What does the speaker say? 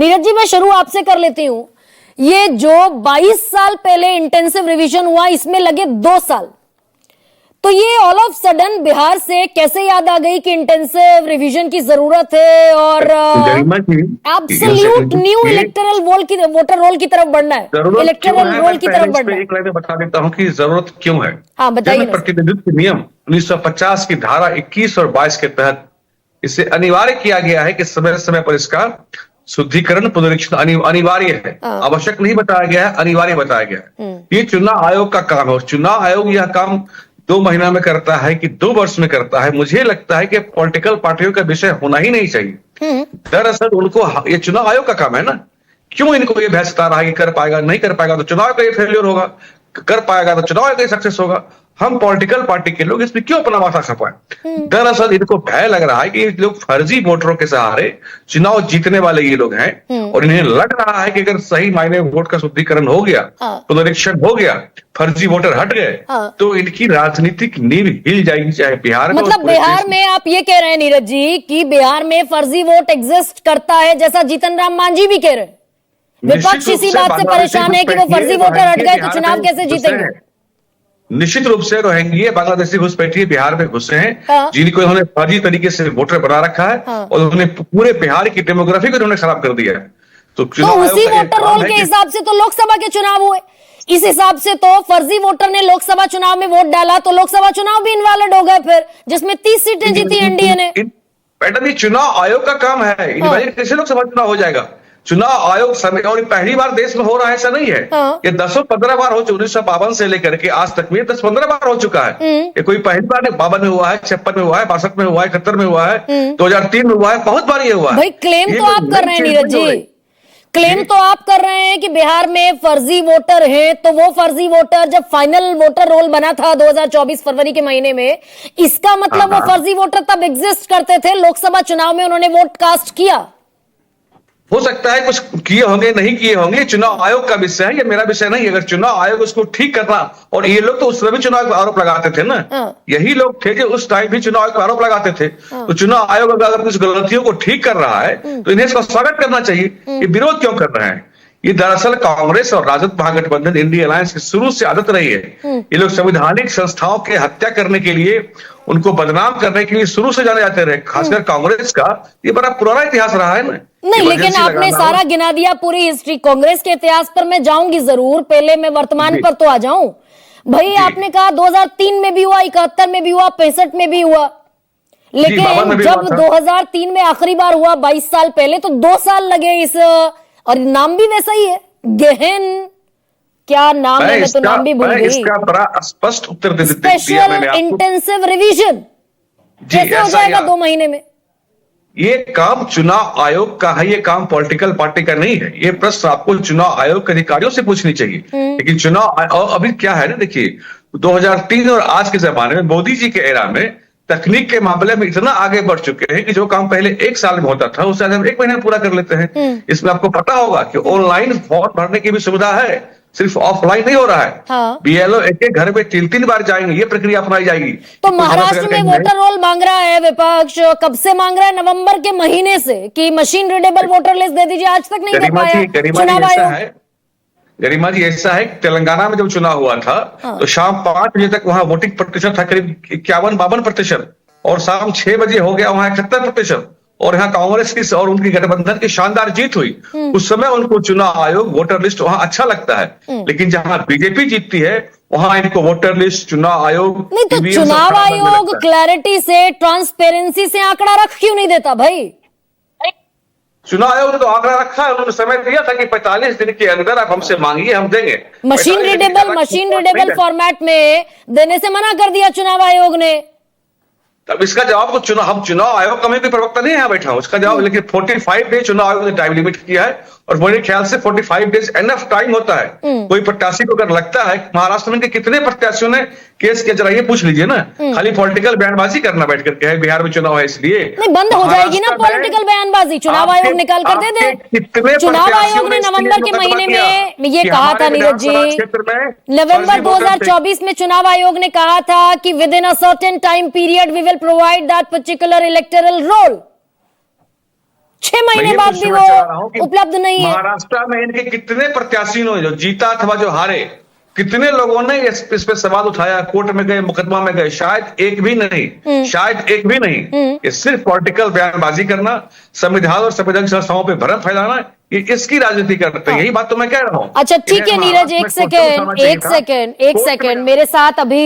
नीरज जी, मैं शुरू आपसे कर लेती हूं। ये जो 22 साल पहले इंटेंसिव रिवीजन हुआ, इसमें लगे 2 साल, तो ये ऑल ऑफ सडन बिहार से कैसे याद आ गई कि इंटेंसिव रिवीजन की जरूरत है और absolute new electoral voter roll की तरफ बढ़ना है, इलेक्टोरल रोल की तरफ बढ़ना है? एक लाइन में बता देता हूं कि जरूरत क्यों है। हाँ, बताइए। प्रतिनिधित्व नियम 1950 की धारा 21 और 22 के तहत इसे अनिवार्य किया गया है कि समय समय पर इसका शुद्धिकरण पुनरीक्षण अनिवार्य है। आवश्यक नहीं बताया गया है, अनिवार्य बताया गया है। ये चुनाव आयोग का काम है और चुनाव आयोग यह काम 2 महीना में करता है कि 2 वर्ष में करता है। मुझे लगता है कि पॉलिटिकल पार्टियों का विषय होना ही नहीं चाहिए। दरअसल उनको ये चुनाव आयोग का काम है ना, क्यों इनको ये भय सता रहा है कि कर पाएगा, नहीं कर पाएगा तो चुनाव का ये फेलियर होगा, कर पाएगा तो चुनाव का सक्सेस होगा। हम पॉलिटिकल पार्टी के लोग इसमें क्यों अपना माथा खपाएं? दरअसल इनको भय लग रहा है कि ये लोग फर्जी वोटरों के सहारे चुनाव जीतने वाले ये लोग हैं और इन्हें लग रहा है कि अगर सही मायने में वोट का शुद्धिकरण हो गया, पुनरीक्षण हो गया, फर्जी वोटर हट गए, तो इनकी राजनीतिक नींव हिल जाएगी, चाहे बिहार में। मतलब बिहार में आप ये कह रहे हैं नीरज जी कि बिहार में फर्जी वोट एग्जिस्ट करता है, जैसा जीतन राम मांझी भी कह रहे हैं। विपक्ष इसी बात से परेशान है कि वो फर्जी वोटर हट गए तो चुनाव कैसे जीतेंगे। निश्चित रूप से रोहिंग्या बांग्लादेशी घुसपैठिए बिहार में घुसे हैं, जिनको इन्होंने फर्जी तरीके से वोटर बना रखा है और उन्होंने पूरे बिहार की डेमोग्राफी को इन्होंने खराब कर दिया है। तो उसी वोटर रोल के हिसाब से तो लोकसभा के चुनाव हुए। इस हिसाब से तो फर्जी वोटर ने लोकसभा चुनाव में वोट डाला तो लोकसभा चुनाव भी इनवैलिड हो गए, फिर जिसमें 30 सीटें जीती एनडीए ने। मैडम, ये चुनाव आयोग का काम है, इनवैलिड कैसे लोकसभा चुनाव हो जाएगा? चुनाव आयोग समय, और पहली बार देश में हो रहा है ऐसा नहीं है। ये 10-15 बार हो चुका, 1952 से लेकर के आज तक में 10-15 बार हो चुका है। ये कोई पहली बार नहीं, 52 में हुआ है, 56 में हुआ है, 62 में हुआ है, 71 में हुआ है, 2003 में हुआ है, बहुत बार ये हुआ है। भाई क्लेम तो आप कर रहे हैं नीरज जी, क्लेम तो आप कर रहे हैं कि बिहार में फर्जी वोटर हैं, तो वो फर्जी वोटर जब फाइनल वोटर रोल बना था 2024 फरवरी के महीने में, इसका मतलब वो फर्जी वोटर तब एग्जिस्ट करते थे, लोकसभा चुनाव में उन्होंने वोट कास्ट किया। हो सकता है कुछ किए होंगे, नहीं किए होंगे, चुनाव आयोग का विषय है, ये मेरा विषय नहीं। अगर चुनाव आयोग उसको ठीक करना, और ये लोग तो उस समय भी चुनाव का आरोप लगाते थे ना, यही लोग थे जो उस टाइम भी चुनाव आयोग का आरोप लगाते थे। तो चुनाव आयोग अगर कुछ गलतियों को ठीक कर रहा है तो इन्हें इसका स्वागत करना चाहिए। ये विरोध क्यों कर रहे हैं? ये दरअसल कांग्रेस और राजद महागठबंधन इंडिया अलायंस की शुरू से आदत रही है। ये लोग संवैधानिक संस्थाओं के हत्या करने के लिए, उनको बदनाम करने के लिए शुरू से जाने जाते रहे। खासकर कांग्रेस का ये बड़ा पुराना इतिहास रहा है ना। नहीं, लेकिन आपने सारा गिना दिया पूरी हिस्ट्री। कांग्रेस के इतिहास पर मैं जाऊंगी जरूर, पहले मैं वर्तमान पर तो आ जाऊं। भाई आपने कहा 2003 में भी हुआ, 71 में भी हुआ, 65 में भी हुआ, लेकिन जब 2003 में आखिरी बार हुआ 22 साल पहले, तो 2 साल लगे इस, और नाम भी वैसा ही है, गहन क्या नाम है, मैं तो नाम भी भूल गई। इसका बड़ा स्पष्ट उत्तर दे देते हैं। स्पेशल इंटेंसिव रिवीजन कैसे हो जाएगा 2 महीने में? ये काम चुनाव आयोग का है, ये काम पॉलिटिकल पार्टी का नहीं है। ये प्रश्न आपको चुनाव आयोग के अधिकारियों से पूछनी चाहिए। लेकिन चुनाव अभी क्या है ना, देखिए 2003 और आज के जमाने में, मोदी जी के एरा में तकनीक के मामले में इतना आगे बढ़ चुके हैं कि जो काम पहले 1 साल में होता था उसे हम 1 महीने में पूरा कर लेते हैं। इसमें आपको पता होगा कि ऑनलाइन फॉर्म भरने की भी सुविधा है, सिर्फ ऑफलाइन नहीं हो रहा है। बीएलओ एक घर में 3-3 बार जाएंगे, ये प्रक्रिया अपनाई जाएगी। तो महाराष्ट्र में वोटर रोल मांग रहा है विपक्ष, कब से मांग रहा है? नवंबर के महीने से कि मशीन रीडेबल वोटर लिस्ट दे दीजिए, आज तक नहीं दे पाया चुनाव आयोग। गरिमा जी, ऐसा है, तेलंगाना में जब चुनाव हुआ था तो शाम 5 बजे तक वहां वोटिंग प्रतिशत था करीब 51-52%, और शाम 6 बजे हो गया वहां 71%, और यहाँ कांग्रेस की और उनकी गठबंधन की शानदार जीत हुई। उस समय उनको चुनाव आयोग वोटर लिस्ट वहां अच्छा लगता है, लेकिन जहां बीजेपी जीतती है वहां इनको वोटर लिस्ट, चुनाव आयोग नहीं, तो चुनाव आयोग क्लैरिटी से, ट्रांसपेरेंसी से आंकड़ा रख क्यों नहीं देता भाई? चुनाव आयोग ने तो आंकड़ा रखा है, उन्होंने समय दिया था कि 45 दिन के अंदर आप हमसे मांगिए, हम देंगे। मशीन रीडेबल फॉर्मेट में देने से मना कर दिया चुनाव आयोग ने। तब इसका जवाब तो हम चुनाव आयोग का मैं कोई प्रवक्ता नहीं यहाँ बैठा हूं, इसका जवाब, लेकिन 45 डेज चुनाव आयोग ने टाइम लिमिट किया है, और मेरे ख्याल से 45 डेज एनफ टाइम होता है। कोई प्रत्याशी को अगर लगता है, महाराष्ट्र में कितने प्रत्याशियों ने केस किया, जरा ये पूछ लीजिए ना। खाली पॉलिटिकल बयानबाजी करना बैठ करके है, बिहार में चुनाव है इसलिए नहीं, बंद हो जाएगी ना पॉलिटिकल बयानबाजी, चुनाव आयोग निकाल कर दे दे। चुनाव आयोग ने नवंबर के महीने में ये कहा था नीरज जी, नवंबर 2024 में चुनाव आयोग ने कहा था कि within a certain time period we will provide that particular electoral roll. 6 मैं महीने ये बाद भी पूछना चाह रहा हूं वो कि उपलब्ध नहीं है। महाराष्ट्र में इनके कितने प्रत्याशी ने जो जीता अथवा जो हारे, कितने लोगों ने इस पे सवाल उठाया, कोर्ट में गए, मुकदमा में गए? शायद एक भी नहीं, शायद एक भी नहीं। ये सिर्फ पॉलिटिकल बयानबाजी करना, संविधान और संविधान संस्थाओं पे भ्रम फैलाना, ये इसकी राजनीति करते हैं। यही बात तो मैं कह रहा हूं। अच्छा ठीक है इन्हें नीरज, महाराष्ट्र में कोर्ट में उठाना चाहिए था। एक सेकेंड मेरे साथ अभी